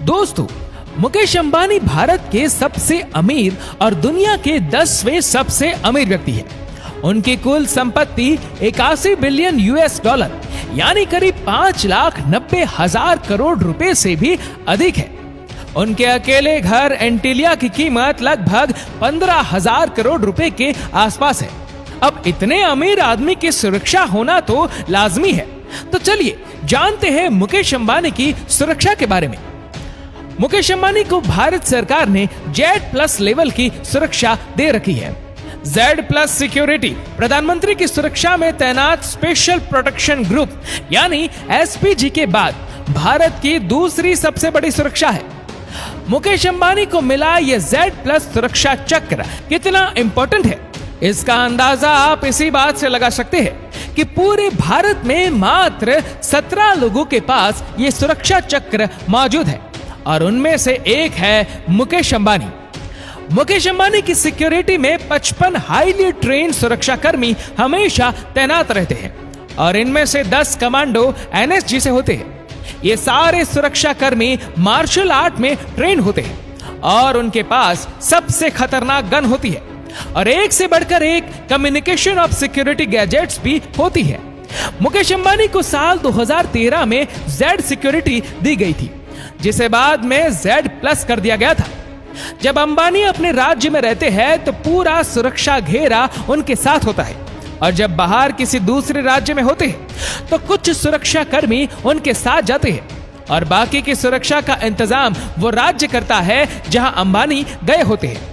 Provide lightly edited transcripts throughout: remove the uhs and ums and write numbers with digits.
दोस्तों, मुकेश अंबानी भारत के सबसे अमीर और दुनिया के 10वें सबसे अमीर व्यक्ति हैं। उनकी कुल संपत्ति 81 बिलियन $, यानी करीब 5,90,000 करोड़ रुपए से भी अधिक है। उनके अकेले घर एंटीलिया की कीमत लगभग 15,000 करोड़ रुपए के आसपास है। अब इतने अमीर आदमी की सुरक्षा होना तो लाजमी है। तो चलिए जानते हैं मुकेश अंबानी की सुरक्षा के बारे में। मुकेश अंबानी को भारत सरकार ने Z+ लेवल की सुरक्षा दे रखी है। Z+ सिक्योरिटी प्रधानमंत्री की सुरक्षा में तैनात स्पेशल प्रोटेक्शन ग्रुप यानी SPG के बाद भारत की दूसरी सबसे बड़ी सुरक्षा है। मुकेश अंबानी को मिला यह Z+ सुरक्षा चक्र कितना इंपॉर्टेंट है, इसका अंदाजा आप इसी बात से लगा सकते हैं कि पूरे भारत में मात्र 17 लोगों के पास यह सुरक्षा चक्र मौजूद है और उनमें से एक है मुकेश अंबानी। मुकेश अंबानी की सिक्योरिटी में 55 हाईली ट्रेन सुरक्षा कर्मी हमेशा तैनात रहते हैं और इनमें से 10 कमांडो NSG से होते हैं। ये सारे सुरक्षा कर्मी मार्शल आर्ट में ट्रेन होते हैं और उनके पास सबसे खतरनाक गन होती है और एक से बढ़कर एक कम्युनिकेशन ऑफ सिक्योरिटी गैजेट्स भी होती है। मुकेश अंबानी को साल 2013 में Z सिक्योरिटी दी गई थी, जिसे बाद में Z+ कर दिया गया था। जब अंबानी अपने राज्य में रहते हैं तो पूरा सुरक्षा घेरा उनके साथ होता है और जब बाहर किसी दूसरे राज्य में होते हैं तो कुछ सुरक्षा कर्मी उनके साथ जाते हैं और बाकी की सुरक्षा का इंतजाम वो राज्य करता है जहां अंबानी गए होते हैं।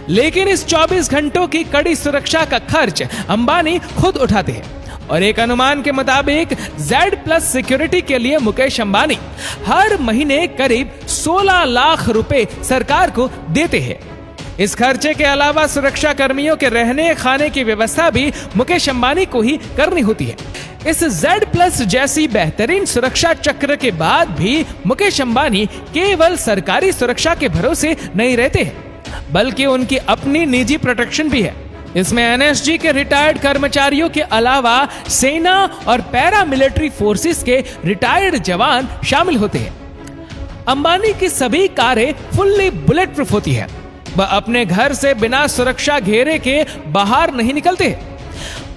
लेकिन इस 24 घंटों की कड़ी सुरक्षा का खर्च अंबानी खुद उठाते हैं और एक अनुमान के मुताबिक Z+ सिक्योरिटी के लिए मुकेश अंबानी हर महीने करीब 16 लाख रुपए सरकार को देते हैं। इस खर्चे के अलावा सुरक्षा कर्मियों के रहने खाने की व्यवस्था भी मुकेश अंबानी को ही करनी होती है। इस Z+ जैसी बेहतरीन सुरक्षा चक्र के बाद भी मुकेश अंबानी केवल सरकारी सुरक्षा के भरोसे नहीं रहते हैं, बल्कि उनकी अपनी निजी प्रोटेक्शन भी है। इसमें NSG के रिटायर्ड कर्मचारियों के अलावा सेना और पैरा मिलिट्री फोर्सेस के रिटायर्ड जवान शामिल होते हैं। अंबानी की सभी कारें फुल्ली बुलेट प्रूफ होती है। वह अपने घर से बिना सुरक्षा घेरे के बाहर नहीं निकलते।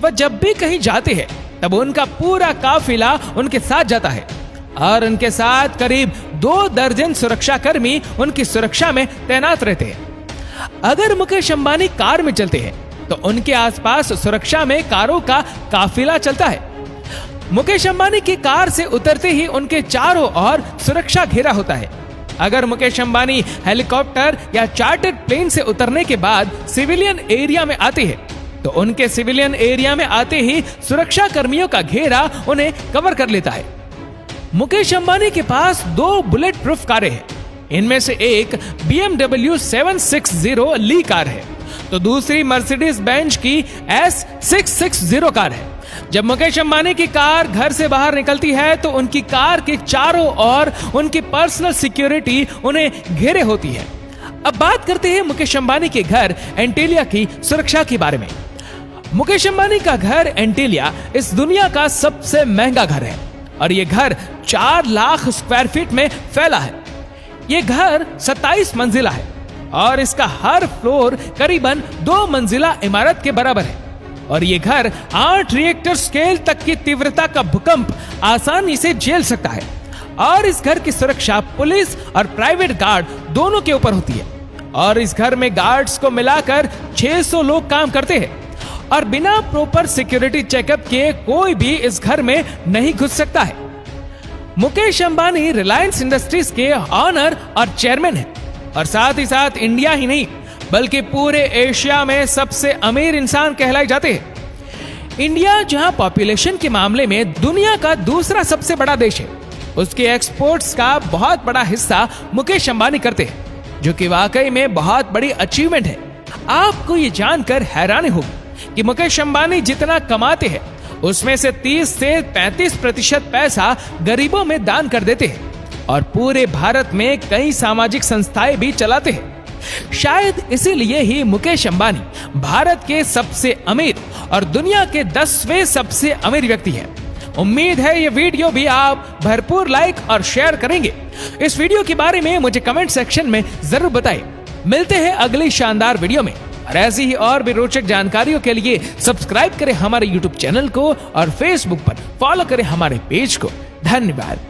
वह जब भी कहीं जाते हैं तब उनका पूरा काफिला उनके साथ जाता है और उनके साथ करीब 2 दर्जन सुरक्षा कर्मी उनकी सुरक्षा में तैनात रहते हैं। अगर मुकेश अंबानी कार में चलते हैं तो उनके आसपास सुरक्षा में कारों का काफिला चलता है। मुकेश अंबानी की कार से उतरते ही उनके चारों ओर सुरक्षा घेरा होता है। अगर मुकेश अंबानी हेलीकॉप्टर या चार्टर्ड प्लेन से उतरने के बाद सिविलियन एरिया में आते हैं तो उनके सिविलियन एरिया में आते ही सुरक्षा कर्मियों का घेरा उन्हें कवर कर लेता है। मुकेश अंबानी के पास 2 बुलेट प्रूफ कारें हैं। इनमें से एक BMW 760 ली कार है तो दूसरी मर्सिडीज बेंज की S660 कार है। जब मुकेश अंबानी की कार घर से बाहर निकलती है तो उनकी कार के चारों ओर उनकी पर्सनल सिक्योरिटी उन्हें घेरे होती है। अब बात करते हैं मुकेश अंबानी के घर एंटीलिया की सुरक्षा के बारे में। मुकेश अंबानी का घर एंटीलिया इस दुनिया का सबसे महंगा घर है और यह घर 4 लाख स्क्वायर फीट में फैला है। यह घर 27 मंजिला है और इसका हर फ्लोर करीबन 2 मंजिला इमारत के बराबर है और यह घर 8 रिएक्टर स्केल तक की तीव्रता का भूकंप आसानी से झेल सकता है और इस घर की सुरक्षा पुलिस और प्राइवेट गार्ड दोनों के ऊपर होती है और इस घर में गार्ड्स को मिलाकर 600 लोग काम करते हैं और बिना प्रॉपर सिक्योरिटी चेकअप के कोई भी इस घर में नहीं घुस सकता है। मुकेश अंबानी रिलायंस इंडस्ट्रीज के ऑनर और चेयरमैन हैं और साथ ही साथ इंडिया ही नहीं बल्कि पूरे एशिया में सबसे अमीर इंसान कहलाए जाते हैं। इंडिया जहां पॉपुलेशन के मामले में दुनिया का दूसरा सबसे बड़ा देश है, उसके एक्सपोर्ट्स का बहुत बड़ा हिस्सा मुकेश अंबानी करते हैं, जो कि वाकई में बहुत बड़ी अचीवमेंट है। आपको ये जानकर हैरानी होगी कि मुकेश अंबानी जितना कमाते हैं उसमें से 30 से 35% पैसा गरीबों में दान कर देते हैं और पूरे भारत में कई सामाजिक संस्थाएं भी चलाते हैं। शायद इसीलिए ही मुकेश अंबानी भारत के सबसे अमीर और दुनिया के 10वें सबसे अमीर व्यक्ति हैं। उम्मीद है ये वीडियो भी आप भरपूर लाइक और शेयर करेंगे। इस वीडियो के बारे में मुझे कमेंट सेक्शन में जरूर बताएं। मिलते हैं अगली शानदार वीडियो में, और ऐसी ही और भी रोचक जानकारियों के लिए सब्सक्राइब करें हमारे YouTube चैनल को और Facebook पर फॉलो करें हमारे पेज को। धन्यवाद।